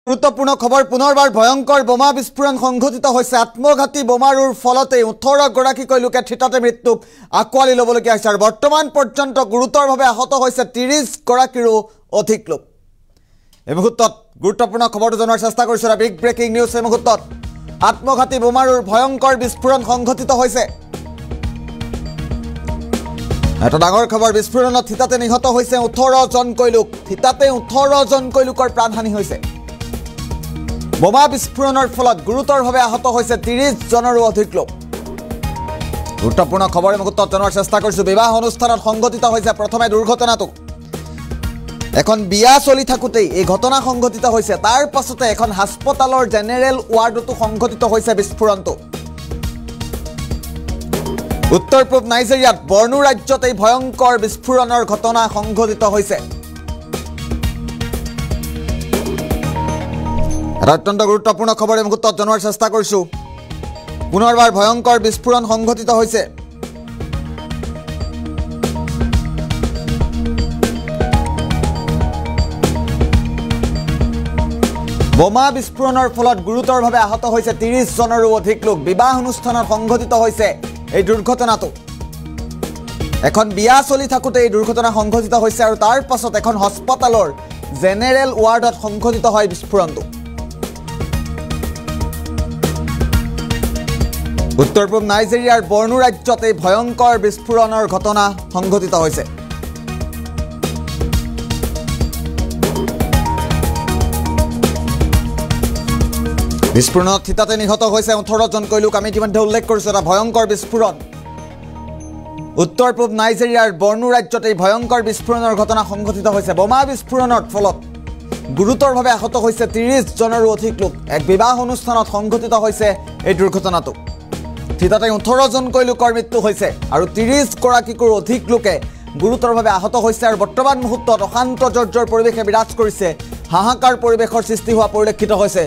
গুৰুত্বপূৰ্ণ খবৰ পুনৰবাৰ ভয়ংকৰ বোমা বিস্ফোৰণ সংঘটিত হৈছে আত্মঘাতী বোমাৰুৰ ফলতে 18 গৰাকীকৈ লোকে থিতাতে মৃত্যু আকোৱালি ল'বলগীয়া হৈছে আৰু বৰ্তমান পৰ্যন্ত গুৰুতৰভাৱে আহত হৈছে 30 গৰাকীৰো অধিক লোক এই মুহূৰ্তত গুৰুত্বপূৰ্ণ খবৰটো জনাৰ চেষ্টা কৰিছো বিগ ব্ৰেকিং নিউজ এই মুহূৰ্তত আত্মঘাতী বোমাৰুৰ ভয়ংকৰ বিস্ফোৰণ সংঘটিত হৈছে এটা ডাঙৰ খবৰ বিস্ফোৰণত থিতাতে নিহত হৈছে 18 জনকৈ লোক থিতাতে 18 জনকৈ লোকৰ প্ৰাণহানি হৈছে বোমা বিস্ফোৰণৰ ফলত গুৰুতৰভাৱে আহত হৈছে 30 জনৰো অধিক লোক গুৰুত্বপূৰ্ণ খবৰ মুহূৰ্তত জনাৰ চেষ্টা কৰিছো বিবাহ অনুষ্ঠানত সংঘটিত হৈছে প্ৰথমে দুৰ্ঘটনাটো এখন বিয়া চলি থাকোতেই এই ঘটনা সংঘটিত হৈছে তাৰ পাছতে এখন হাস্পতালৰ জেনেৰেল ৱাৰ্ডতো সংঘটিত হৈছে বিস্ফোৰণটো উত্তৰ পূব নাইজেৰিয়াত বৰ্ণু ৰাজ্যত এই ভয়ংকৰ বিস্ফোৰণৰ ঘটনা সংঘটিত হৈছে অত্যন্ত গুৰুত্বপূৰ্ণ খবৰ এই মুহূৰ্তত জনাৰ চেষ্টা কৰিছো পুনৰবাৰ ভয়ংকৰ বিস্ফোৰণ সংঘটিত হৈছে বোমা বিস্ফোৰণৰ ফলত গুৰুতৰভাৱে আহত হৈছে 30 জনৰো অধিক লোক বিবাহ অনুষ্ঠানত সংঘটিত হৈছে এই দুৰ্ঘটনাটো এখন বিয়া চলি থাকোতে এই দুৰ্ঘটনা সংঘটিত হৈছে আৰু তাৰ পাছত এখন হাস্পতালৰ জেনেৰেল ৱাৰ্ডত সংঘটিত হয় বিস্ফোৰণটো উত্তৰ পূব নাইজেৰিয়াৰ বৰ্ণু ৰাজ্যত এই ভয়ংকৰ বিস্ফোৰণৰ ঘটনা সংঘটিত হৈছে বিস্ফোৰণত থিতাতে নিহত হৈছে 18 জনকৈ লোক আমি ইতিমধ্যে উল্লেখ কৰিছো এটা ভয়ংকৰ বিস্ফোৰণ উত্তৰ পূব নাইজেৰিয়াৰ বৰ্ণু ৰাজ্যত এই ভয়ংকৰ বিস্ফোৰণৰ ঘটনা সংঘটিত হৈছে বোমা বিস্ফোৰণৰ ফলত গুৰুতৰভাৱে আহত হৈছে 30 জনৰো অধিক লোক এক বিবাহ অনুষ্ঠানত সংঘটিত হৈছে এই দুৰ্ঘটনাটো থিতাতে 18 জনকৈ লোকৰ মৃত্যু হৈছে আৰু 30 গৰাকীকৈ অধিক লোকে গুৰুতৰভাৱে আহত হৈছে আৰু বৰ্তমান মুহূৰ্তত অশান্ত জৰ্জৰ পৰিৱেশে বিৰাজ কৰিছে হাহাকাৰ পৰিৱেশৰ সৃষ্টি হোৱা পৰিলক্ষিত হৈছে